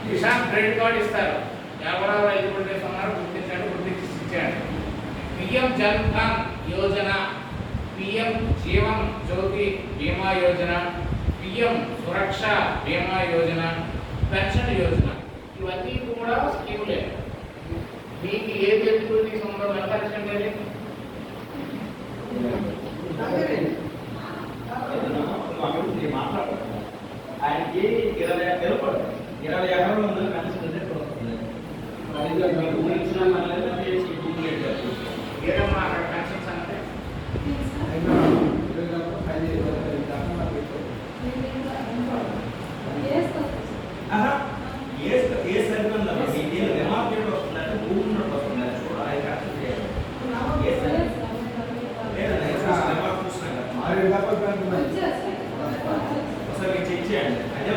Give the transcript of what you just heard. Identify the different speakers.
Speaker 1: Kisan credit card ఇస్తారు. ఎవరెవరు రైతు పండిస్తున్నారు గుర్తించండి, గుర్తించి ఇచ్చాడు. పిఎం జన్ ధన్ యోజన, పిఎం జీవన్ జ్యోతి బీమా యోజన, పిఎం సురక్ష బీమా యోజన, పెన్షన్ యోజన, ఇవన్నీ కూడా స్కీములే. మీకు ఏది ఎక్కువ తీసుకుంటారో వెనకాల్సిందే.
Speaker 2: ఆయనకి 20 ఎకరాలు పడుతుంది. 20 ఎకరాలు ఉందని కనీసం రిజెక్ట్ వస్తుంది.
Speaker 1: ఏదమ్మా అక్కడ పెన్షన్స్ అంటే
Speaker 2: ఏ సరిపోయిందా దీని రిమార్కెట్ వస్తుందంటే భూమి ఉన్నట్టు వస్తుంది. అది చూడాలి, అది కరెక్ట్ చేయాలి. ఏ సరి లేదండి, ఒకసారి మీకు చెక్ చేయండి. అదే